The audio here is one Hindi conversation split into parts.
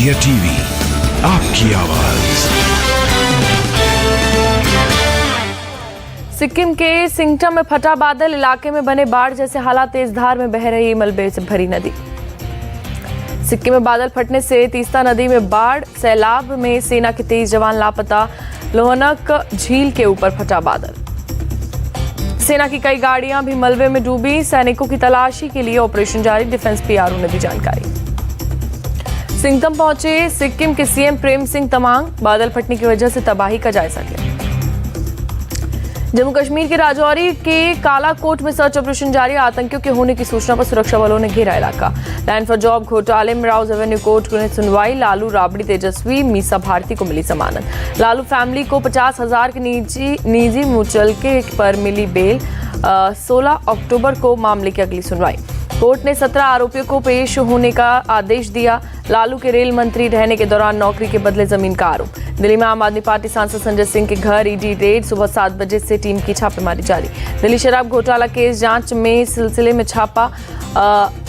इंडिया टीवी, आपकी आवाज। सिक्किम के सिंगटम में फटा बादल, इलाके में बने बाढ़ जैसे हालात, तेज धार में बह रही मलबे से भरी नदी। सिक्किम में बादल फटने से तीस्ता नदी में बाढ़, सैलाब में सेना के 23 जवान लापता, लोहनक झील के ऊपर फटा बादल। सेना की कई गाड़ियां भी मलबे में डूबी, सैनिकों की तलाशी के लिए ऑपरेशन जारी, डिफेंस पीआरओ ने दी जानकारी। सिंगटम पहुंचे सिक्किम के सीएम प्रेम सिंह तमांग, बादल फटने की वजह से तबाही का जायजा लिया। जम्मू कश्मीर के राजौरी के कालाकोट में सर्च ऑपरेशन जारी, आतंकियों के होने की सूचना पर सुरक्षा बलों ने घेरा इलाका। लैंड फॉर जॉब घोटाले में राउज एवेन्यू कोर्ट ने सुनवाई, लालू राबड़ी तेजस्वी मीसा भारती को मिली जमानत। लालू फैमिली को 50,000 के निजी मुचलके पर मिली बेल। 16 अक्टूबर को मामले की अगली सुनवाई। कोर्ट ने 17 आरोपियों को पेश होने का आदेश दिया। लालू के रेल मंत्री रहने के दौरान नौकरी के बदले जमीन का आरोप। दिल्ली में आम आदमी पार्टी सांसद संजय सिंह के घर ईडी रेड, सुबह 7 बजे से टीम की छापेमारी जारी। दिल्ली शराब घोटाला केस जांच में सिलसिले में छापा,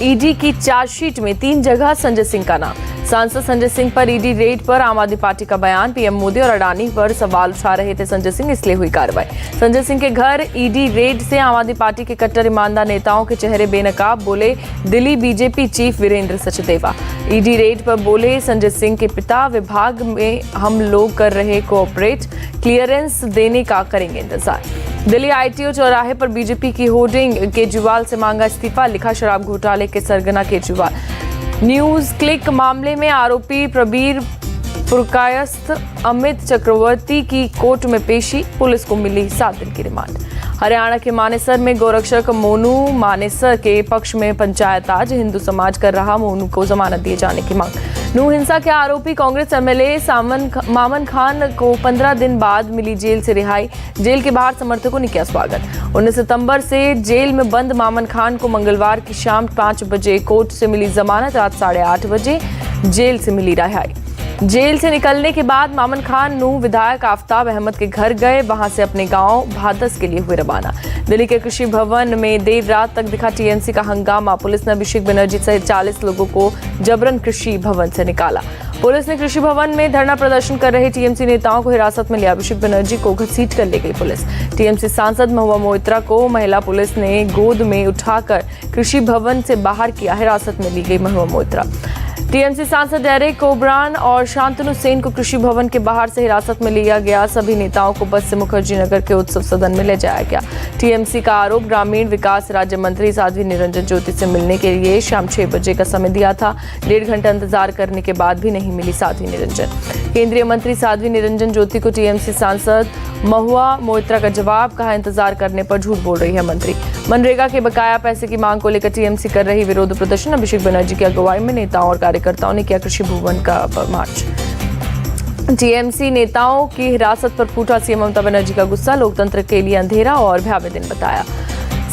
ईडी की चार्जशीट में 3 जगह संजय सिंह का नाम। सांसद संजय सिंह पर ईडी रेड पर आम आदमी पार्टी का बयान, पीएम मोदी और अडानी पर सवाल उठा रहे थे संजय सिंह, इसलिए हुई कार्रवाई। संजय सिंह के घर ईडी रेड से आम आदमी पार्टी के कट्टर ईमानदार नेताओं के चेहरे बेनकाब, बोले Delhi BJP chief Virendra Sachdeva. ED raid पर बोले संजय सिंह के पिता, विभाग में हम लोग कर रहे कोऑपरेट, क्लियरेंस देने का करेंगे इंतजार। दिल्ली आईटीओ चौराहे पर बीजेपी की होर्डिंग, केजरीवाल से मांगा इस्तीफा, लिखा शराब घोटाले के सरगना केजरीवाल। न्यूज क्लिक मामले में आरोपी प्रबीर पुरकायस्थ अमित चक्रवर्ती की कोर्ट में पेशी, पुलिस को मिली 7 दिन की रिमांड। हरियाणा के मानेसर में गोरक्षक मोनू मानेसर के पक्ष में पंचायत आज, हिंदू समाज कर रहा मोनू को जमानत दिए जाने की मांग। नू हिंसा के आरोपी कांग्रेस एमएलए मामन खान को 15 दिन बाद मिली जेल से रिहाई, जेल के बाहर समर्थकों ने किया स्वागत। 19 सितंबर से जेल में बंद मामन खान को मंगलवार की शाम 5 बजे कोर्ट से मिली जमानत, रात 8:30 बजे जेल से मिली रिहाई। जेल से निकलने के बाद मामन खान नू विधायक आफ्ताब अहमद के घर गए, वहां से अपने गांव भादस के लिए हुए रवाना। दिल्ली के कृषि भवन में देर रात तक दिखा टीएमसी का हंगामा, पुलिस ने अभिषेक बनर्जी सहित 40 लोगों को जबरन कृषि भवन से निकाला। पुलिस ने कृषि भवन में धरना प्रदर्शन कर रहे टीएमसी नेताओं को हिरासत में लिया, अभिषेक बनर्जी को घसीट कर ले गई पुलिस। टीएमसी सांसद महुआ मोइत्रा को महिला पुलिस ने गोद में उठाकर कृषि भवन से बाहर किया, हिरासत में ली गई महुआ मोइत्रा। टीएमसी सांसद डेरेक ओब्रान और शांतनु सेन को कृषि भवन के बाहर से हिरासत में लिया गया। सभी नेताओं को बस से मुखर्जी नगर के उत्सव सदन में ले जाया गया। टीएमसी का आरोप, ग्रामीण विकास राज्य मंत्री साध्वी निरंजन ज्योति से मिलने के लिए शाम 6 बजे का समय दिया था, 1.5 घंटा इंतजार करने के बाद भी नहीं मिली साध्वी निरंजन। केंद्रीय मंत्री साध्वी निरंजन ज्योति को टीएमसी सांसद महुआ मोइत्रा का जवाब, कहा इंतजार करने पर झूठ बोल रही है मंत्री। मनरेगा के बकाया पैसे की मांग को लेकर टीएमसी कर रही विरोध प्रदर्शन, अभिषेक बनर्जी की अगुवाई में नेताओं और कार्यकर्ताओं ने किया कृषि भवन का मार्च। टीएमसी नेताओं की हिरासत पर फूटा सीएम ममता बनर्जी का गुस्सा, लोकतंत्र के लिए अंधेरा और भयावह दिन बताया।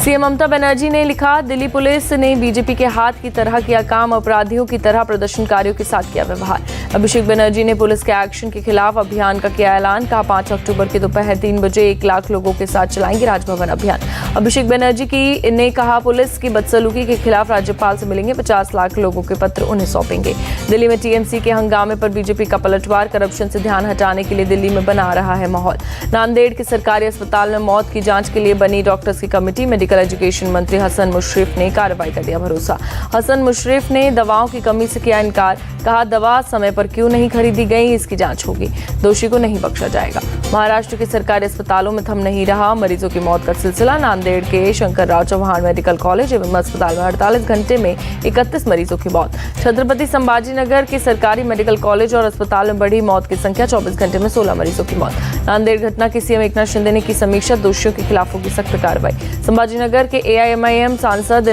सीएम ममता बनर्जी ने लिखा, दिल्ली पुलिस ने बीजेपी के हाथ की तरह किया काम, अपराधियों की तरह प्रदर्शनकारियों के साथ किया व्यवहार। अभिषेक बनर्जी ने पुलिस के एक्शन के खिलाफ अभियान का किया ऐलान, कहा 5 अक्टूबर की दोपहर 3 बजे 1 लाख लोगों के साथ चलाएंगे राजभवन अभियान। अभिषेक बनर्जी ने कहा, पुलिस की बदसलूकी के खिलाफ राज्यपाल से मिलेंगे, 50 लाख लोगों के पत्र उन्हें सौंपेंगे। दिल्ली में टीएमसी के हंगामे पर बीजेपी का पलटवार, करप्शन से ध्यान हटाने के लिए दिल्ली में बना रहा है माहौल। नांदेड़ के सरकारी अस्पताल में मौत की जांच के लिए बनी डॉक्टर्स की कमेटी, मेडिकल एजुकेशन मंत्री हसन मुशर्रफ ने कार्रवाई का दिया भरोसा। हसन मुशर्रफ ने दवाओं की कमी से किया इनकार, कहा दवा समय पर क्यों नहीं खरीदी गई, इसकी जांच होगी, दोषी को नहीं बख्शा जाएगा। महाराष्ट्र के सरकारी अस्पतालों में थम नहीं रहा मरीजों की मौत का सिलसिला, नांदेड़ के शंकरराव चौहान मेडिकल कॉलेज एवं अस्पताल में 48 घंटे में 31 मरीजों की मौत। छत्रपति संभाजीनगर के सरकारी मेडिकल कॉलेज और अस्पताल में बढ़ी मौत की संख्या, 24 घंटे में 16 मरीजों की मौत। नांदेड़ घटना की सीएम एकनाथ शिंदे ने की समीक्षा, दोषियों के खिलाफ होगी सख्त कार्रवाई। संभाजीनगर के एआईएमआईएम सांसद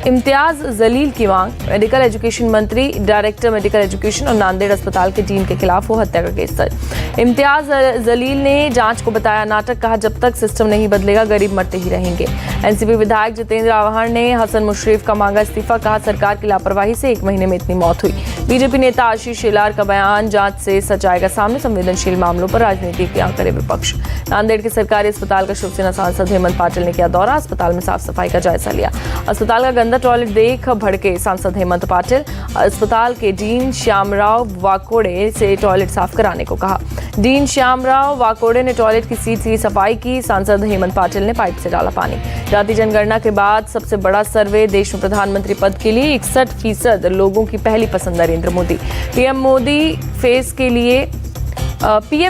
इम्तियाज जलील की मांग, मेडिकल एजुकेशन मंत्री, डायरेक्टर मेडिकल एजुकेशन और नांदेड़ अस्पताल के डीन के खिलाफ हो हत्या का केस दर्ज। इम्तियाज जलील ने जांच को बताया नाटक, कहा जब तक सिस्टम नहीं बदलेगा गरीब मरते ही रहेंगे। एनसीपी विधायक जितेंद्र आव्हाड ने हसन मुशर्रफ का मांगा इस्तीफा, कहा सरकार की लापरवाही से 1 महीने में इतनी मौत हुई। बीजेपी नेता आशीष शेलार का बयान, जांच से सच आएगा सामने, संवेदनशील मामलों पर राजनीति क्या करे विपक्ष। नांदेड़ के सरकारी अस्पताल का शिवसेना सांसद हेमंत पाटिल ने किया दौरा, अस्पताल में साफ सफाई का जायजा लिया। अस्पताल का गंदा टॉयलेट देख भड़के सांसद हेमंत पाटिल, अस्पताल के डीन श्यामराव वाकोड़े से टॉयलेट साफ कराने को कहा। डीन श्यामराव वाकोड़े ने टॉयलेट की सीट की सफाई की, सांसद हेमंत पाटिल ने पाइप से डाला पानी। जाति जनगणना के बाद सबसे बड़ा सर्वे, देश में प्रधानमंत्री पद के लिए 61% लोगों की पहली पसंद नरेंद्र मोदी। पीएम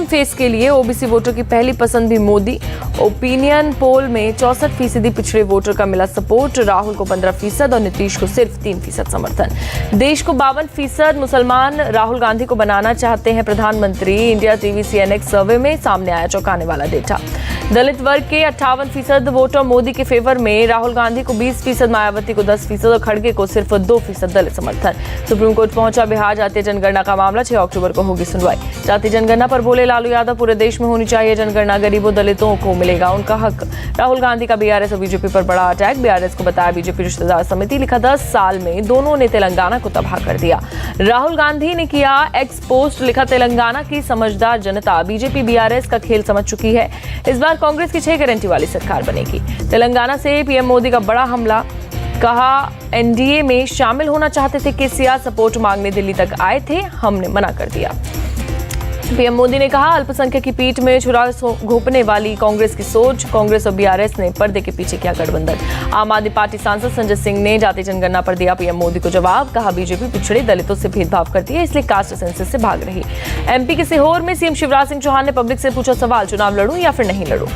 फेस के लिए ओबीसी वोटर की पहली पसंद भी मोदी। ओपिनियन पोल में 64% पिछड़े वोटर का मिला सपोर्ट, राहुल को 15% और नीतीश को सिर्फ 3% समर्थन। देश को 52% मुसलमान राहुल गांधी को बनाना चाहते हैं प्रधानमंत्री, इंडिया टीवी CNX सर्वे में सामने आया चौंकाने वाला डेटा। दलित वर्ग के 58% वोटर मोदी के फेवर में, राहुल गांधी को 20%, मायावती को 10% और खड़गे को सिर्फ 2% दलित समर्थन। सुप्रीम कोर्ट पहुंचा बिहार जातीय जनगणना का मामला, 6 अक्टूबर को होगी सुनवाई। जातीय जनगणना पर बोले लालू यादव, पूरे देश में होनी चाहिए जनगणना, गरीबों दलितों को मिलेगा उनका हक। राहुल गांधी का बीआरएस और बीजेपी पर बड़ा अटैक, बीआरएस को बताया बीजेपी रिश्तेदार समिति, लिखा 10 साल में दोनों ने तेलंगाना को तबाह कर दिया। राहुल गांधी ने किया एक्स पोस्ट, लिखा तेलंगाना की समझदार जनता बीजेपी बीआरएस का खेल समझ चुकी है, इस बार कांग्रेस की 6 गारंटी वाली सरकार बनेगी। तेलंगाना से पीएम मोदी का बड़ा हमला, कहा एनडीए में शामिल होना चाहते थे केसीआर, सपोर्ट मांगने दिल्ली तक आए थे, हमने मना कर दिया। पीएम मोदी ने कहा अल्पसंख्यक की पीठ में छुरा घोंपने वाली कांग्रेस की सोच, कांग्रेस और बीआरएस ने पर्दे के पीछे किया गठबंधन। आम आदमी पार्टी सांसद संजय सिंह ने जाति जनगणना पर दिया पीएम मोदी को जवाब, कहा बीजेपी पिछड़े दलितों से भेदभाव करती है, इसलिए कास्ट सेंसस से भाग रही। एमपी के सीहोर में सीएम शिवराज सिंह चौहान ने पब्लिक से पूछा सवाल, चुनाव लड़ूं या फिर नहीं लड़ूं।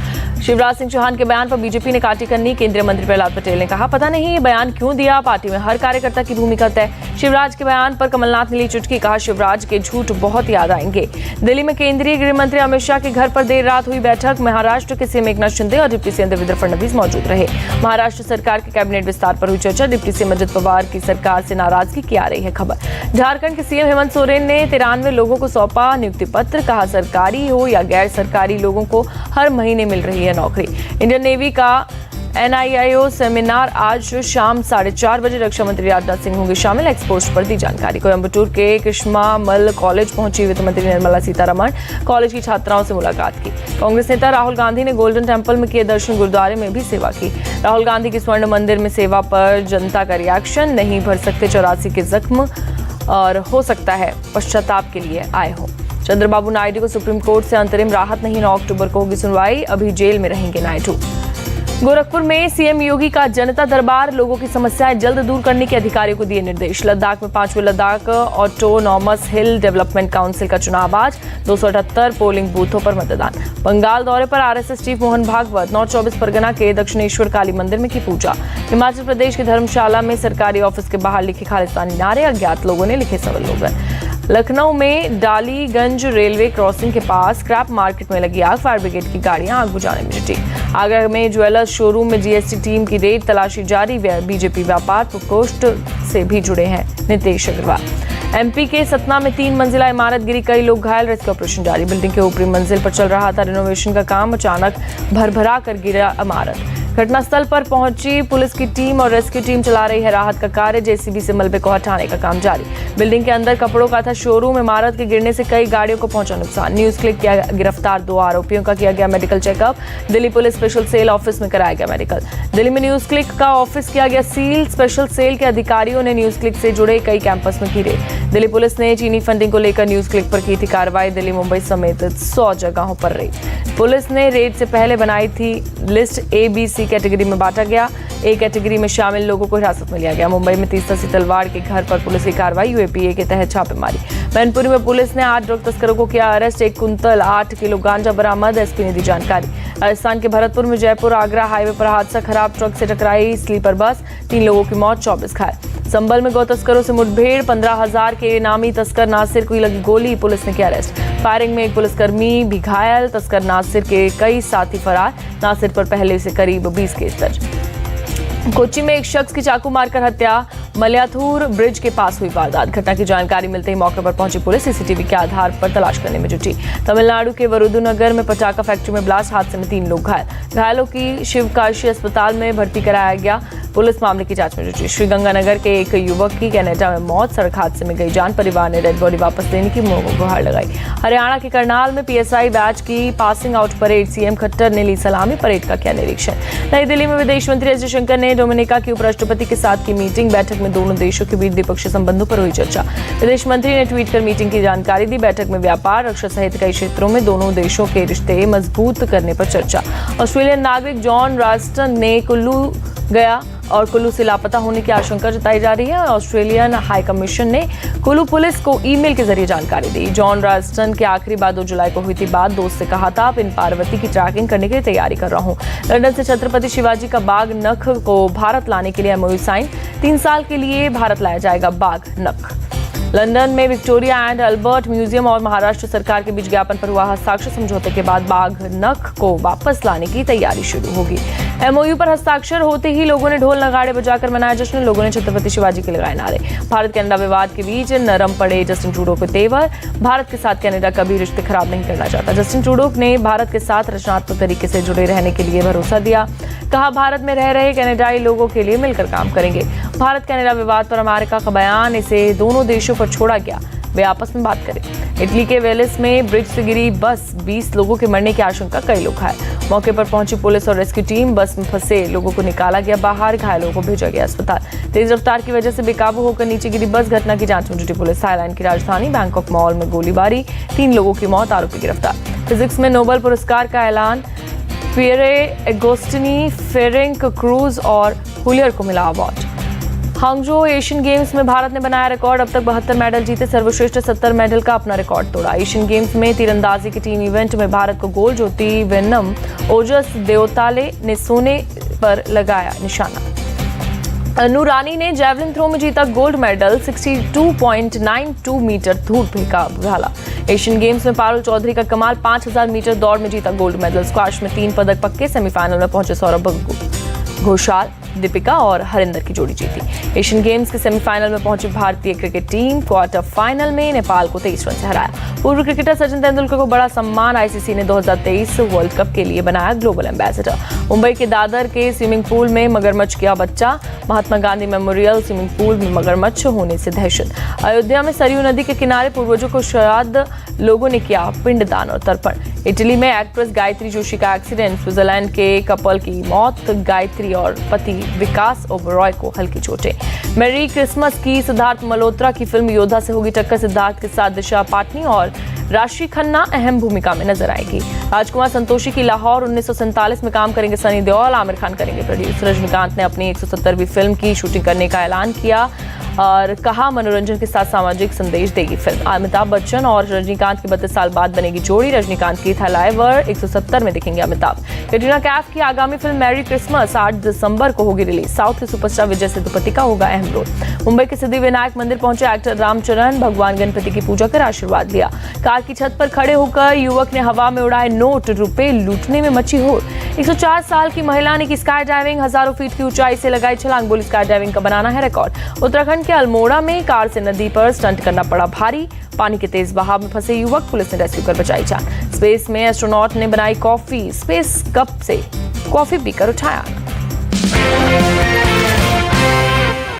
शिवराज सिंह चौहान के बयान पर बीजेपी ने काटी करनी, केंद्रीय मंत्री प्रहलाद पटेल ने कहा पता नहीं ये बयान क्यों दिया, पार्टी में हर कार्यकर्ता की भूमिका तय। शिवराज के बयान पर कमलनाथ ने ली चुटकी, कहा शिवराज के झूठ बहुत याद आएंगे। दिल्ली में केंद्रीय गृह मंत्री अमित शाह के घर पर देर रात हुई बैठक, महाराष्ट्र के सीएम एकनाथ शिंदे और डिप्टी सीएम देवेंद्र फडणवीस मौजूद रहे। महाराष्ट्र सरकार के कैबिनेट विस्तार पर हुई चर्चा, डिप्टी सीएम अजित पवार की सरकार से नाराजगी की आ रही है खबर। झारखंड के सीएम हेमंत सोरेन ने 93 लोगों को सौंपा नियुक्ति पत्र, कहा सरकारी हो या गैर सरकारी लोगों को हर महीने मिल रही है नौकरी। इंडियन नेवी का NIIO सेमिनार आज शाम 4:30 बजे, रक्षा मंत्री राजनाथ सिंह होंगे शामिल, एक्सपोस्ट पर दी जानकारी। कोयम्बटूर के कृष्णामल कॉलेज पहुंची वित्त मंत्री निर्मला सीतारमण, कॉलेज की छात्राओं से मुलाकात की। कांग्रेस नेता राहुल गांधी ने गोल्डन टेम्पल में किए दर्शन, गुरुद्वारे में भी सेवा की। राहुल गांधी की स्वर्ण मंदिर में सेवा पर जनता का रिएक्शन, नहीं भर सकते 84 के जख्म और हो सकता है पश्चाताप के लिए आए हो। चंद्रबाबू नायडू को सुप्रीम कोर्ट से अंतरिम राहत नहीं, 9 अक्टूबर को होगी सुनवाई, अभी जेल में रहेंगे नायडू। गोरखपुर में सीएम योगी का जनता दरबार, लोगों की समस्याएं जल्द दूर करने के अधिकारियों को दिए निर्देश। लद्दाख में 5वें Ladakh Autonomous Hill Development Council का चुनाव आज, 278 पोलिंग बूथों पर मतदान। बंगाल दौरे पर RSS chief Mohan Bhagwat, north 24 Parganas के दक्षिणेश्वर काली मंदिर में की पूजा। हिमाचल प्रदेश के धर्मशाला में सरकारी ऑफिस के बाहर लिखे खालिस्तानी नारे, अज्ञात लोगों ने लिखे स्लोगन। लखनऊ में डालीगंज रेलवे क्रॉसिंग के पास स्क्रैप मार्केट में लगी आग, फायर ब्रिगेड की गाड़ियां आग बुझाने में जुटी। आगरा में ज्वेलर्स शोरूम में जीएसटी टीम की रेड, तलाशी जारी, बीजेपी व्यापार प्रकोष्ठ से भी जुड़े हैं नितेश अग्रवाल। एमपी के सतना में 3 मंजिला इमारत गिरी, कई लोग घायल, रेस्क्यू ऑपरेशन जारी। बिल्डिंग के ऊपरी मंजिल पर चल रहा था रिनोवेशन का काम, अचानक भरभरा कर गिरा इमारत। घटनास्थल पर पहुंची पुलिस की टीम और रेस्क्यू टीम चला रही है राहत का कार्य, जेसीबी से मलबे को हटाने का काम जारी। बिल्डिंग के अंदर कपड़ों का था शोरूम, इमारत के गिरने से कई गाड़ियों को पहुंचा नुकसान। न्यूज क्लिक किया गिरफ्तार 2 आरोपियों का किया गया medical checkup, Delhi police special cell office में कराया गया मेडिकल। दिल्ली में न्यूज क्लिक का ऑफिस किया गया सील, स्पेशल सेल के अधिकारियों ने न्यूज क्लिक से जुड़े कई कैंपस में की रेड। दिल्ली पुलिस ने चीनी फंडिंग को लेकर न्यूज क्लिक पर की थी कार्रवाई, दिल्ली मुंबई समेत 100 जगहों पर रेड। पुलिस ने रेड से पहले बनाई थी लिस्ट, ABC कैटेगरी में बांटा गया, A कैटेगरी में शामिल लोगों को हिरासत में लिया गया। मुंबई में तीस्ता तलवाड़ के घर पर पुलिस की कार्रवाई, UAPA के तहत छापेमारी। मैनपुरी में पुलिस ने 8 ड्रग तस्करों को किया अरेस्ट, 1 कुंतल 8 किलो गांजा बरामद, एसपी ने दी जानकारी। राजस्थान के भरतपुर में जयपुर आगरा हाईवे पर हादसा, खराब ट्रक से टकराई स्लीपर बस, 3 लोगों की मौत, 24 घायल। संभल में गौ तस्करों से मुठभेड़, 15,000 के इनामी तस्कर नासिर को लगी गोली, पुलिस ने किया अरेस्ट। फायरिंग में एक पुलिसकर्मी भी घायल, तस्कर नासिर के कई साथी फरार, नासिर पर पहले से करीब 20 केस दर्ज। कोच्चि में एक शख्स की चाकू मारकर हत्या, मल्याथूर ब्रिज के पास हुई वारदात। घटना की जानकारी मिलते ही मौके पर पहुंची पुलिस सीसीटीवी के आधार पर तलाश करने में जुटी। तमिलनाडु के वरुदुनगर में पटाखा फैक्ट्री में ब्लास्ट हादसे में 3 लोग घायल। घायलों की शिवकाशी अस्पताल में भर्ती कराया गया। पुलिस मामले की जांच में जुटी। श्रीगंगानगर के एक युवक की कनाडा में मौत, सड़क हादसे में गई जान। परिवार ने डेड बॉडी वापस देने की गुहार लगाई। हरियाणा के करनाल में पीएसआई बैच की passing out parade, CM Khattar ने ली सलामी। परेड का किया निरीक्षण। नई दिल्ली में विदेश मंत्री एस जयशंकर ने डोमिनिका के उपराष्ट्रपति के साथ की मीटिंग। बैठक में दोनों देशों के बीच द्विपक्षीय संबंधों पर हुई चर्चा। विदेश मंत्री ने ट्वीट कर मीटिंग की जानकारी दी। बैठक में व्यापार, रक्षा सहित कई क्षेत्रों में दोनों देशों के रिश्ते मजबूत करने पर चर्चा। ऑस्ट्रेलियन नागरिक जॉन रास्टन ने कुल्लू गया और कुल्लू से लापता होने की आशंका जताई जा रही है। ऑस्ट्रेलियन हाई कमीशन ने कुल्लू पुलिस को ईमेल के जरिए जानकारी दी। जॉन रास्टन की आखिरी बात 2 जुलाई को हुई थी। बात दोस्त से कहा था, पिन पार्वती की ट्रैकिंग करने की तैयारी कर रहा हूं। लंदन से छत्रपति शिवाजी का बाघ नख को भारत लाने के लिए एमओयू साइन। 3 साल के लिए भारत लाया जाएगा बाघ नख। लंदन में विक्टोरिया एंड अल्बर्ट म्यूजियम और महाराष्ट्र सरकार के बीच ज्ञापन पर हुआ हस्ताक्षर। समझौते के बाद बाघ नख को वापस लाने की तैयारी शुरू होगी। एमओयू पर हस्ताक्षर होते ही लोगों ने ढोल नगाड़े बजाकर मनाया जश्न। लोगों ने छत्रपति शिवाजी के लगाए नारे। भारत कनाडा विवाद के बीच नरम पड़े जस्टिन ट्रूडो के तेवर। भारत के साथ कनाडा कभी रिश्ते खराब नहीं करना चाहता। जस्टिन ट्रूडो ने भारत के साथ रचनात्मक तरीके से जुड़े रहने के लिए भरोसा दिया। कहा, भारत में रह रहे कनाडाई लोगों के लिए मिलकर काम करेंगे। भारत कनाडा विवाद पर अमेरिका का बयान, इसे दोनों देशों पर छोड़ा गया, वे आपस में बात करें। इटली के वेलिस में ब्रिज से गिरी बस, 20 लोगों के मरने की आशंका, कई लोग घायल। मौके पर पहुंची पुलिस और रेस्क्यू टीम। बस में फंसे लोगों को निकाला गया बाहर, घायलों को भेजा गया अस्पताल। तेज रफ्तार की वजह से बेकाबू होकर नीचे गिरी बस। घटना की जांच में जुटी पुलिस। थाईलैंड की राजधानी बैंकॉक मॉल में गोलीबारी, 3 लोगों की मौत, आरोपी गिरफ्तार। फिजिक्स में नोबेल पुरस्कार का ऐलान, पियरे एगोस्टिनी, फेरेंक क्रूज और हुलियर को मिला अवार्ड। हांगझो एशियन गेम्स में भारत ने बनाया रिकॉर्ड। अब तक 72 मेडल जीते, सर्वश्रेष्ठ 70 मेडल का अपना रिकॉर्ड तोड़ा। एशियन गेम्स में तीरंदाजी की टीम इवेंट में भारत को गोल्ड, ज्योति वेन्नम ओजस देओताले ने सोने पर लगाया निशाना। अनु रानी ने जैवलिन थ्रो में जीता गोल्ड मेडल, 62.92 मीटर धूल फेंका भाला। एशियन गेम्स में पारुल चौधरी का कमाल, 5000 मीटर दौड़ में जीता गोल्ड मेडल। स्क्वाश में 3 पदक पक्के, सेमीफाइनल में पहुंचे सौरभ घोषाल, दीपिका और हरिंदर की जोड़ी जीती। एशियन गेम्स के सेमीफाइनल में पहुंची भारतीय क्रिकेट टीम। क्वार्टर फाइनल में नेपाल को 23 रन से हराया। पूर्व क्रिकेटर सचिन तेंदुलकर को बड़ा सम्मान, आईसीसी ने 2023 वर्ल्ड कप के लिए बनाया ग्लोबल एम्बेसडर। मुंबई के दादर के स्विमिंग पूल में मगरमच्छ किया बच्चा। Mahatma Gandhi memorial swimming pool में मगरमच्छ होने से दहशत। अयोध्या में सरयू नदी के किनारे पूर्वजों को श्राद्ध, लोगों ने किया पिंडदान और तर्पण। इटली में एक्ट्रेस गायत्री जोशी का एक्सीडेंट, स्विट्जरलैंड के कपल की मौत। गायत्री और पति विकास ओबरॉय को हल्की चोटें। मैरी क्रिसमस की सिद्धार्थ मल्होत्रा की फिल्म योद्धा से होगी टक्कर। सिद्धार्थ के साथ दिशा पाटनी और राशि खन्ना अहम भूमिका में नजर आएगी। राजकुमार संतोषी की लाहौर 1947 में काम करेंगे सनी देओल। आमिर खान करेंगे प्रोड्यूस। रजनीकांत ने अपनी 170वीं फिल्म की शूटिंग करने का ऐलान किया और कहा, मनोरंजन के साथ सामाजिक संदेश देगी फिल्म। अमिताभ बच्चन और रजनीकांत की 32 साल बाद बनेगी जोड़ी। रजनीकांत की थलाइवर 170 में दिखेंगे अमिताभ। कैटरीना कैफ की आगामी फिल्म मैरी क्रिसमस 8 दिसंबर को होगी रिलीज। साउथ के सुपरस्टार विजय सेतुपति का होगा अहम रोल। मुंबई के सिद्धिविनायक मंदिर पहुंचे एक्टर रामचरण, भगवान गणपति की पूजा कर आशीर्वाद लिया। कार की छत पर खड़े होकर युवक ने हवा में उड़ाए नोट, रुपए लूटने में मची होड़। 104 साल की महिला ने की स्काई डाइविंग, हजारों फीट की ऊंचाई से लगाई छलांग। बोली, स्काई डाइविंग का बनाना है रिकॉर्ड। उत्तराखंड के अल्मोड़ा में कार से नदी पर स्टंट करना पड़ा भारी। पानी के तेज बहाव में फंसे युवक, पुलिस ने रेस्क्यू कर बचाई जान। स्पेस में एस्ट्रोनॉट ने बनाई कॉफी, स्पेस कप से कॉफी पीकर उठाया।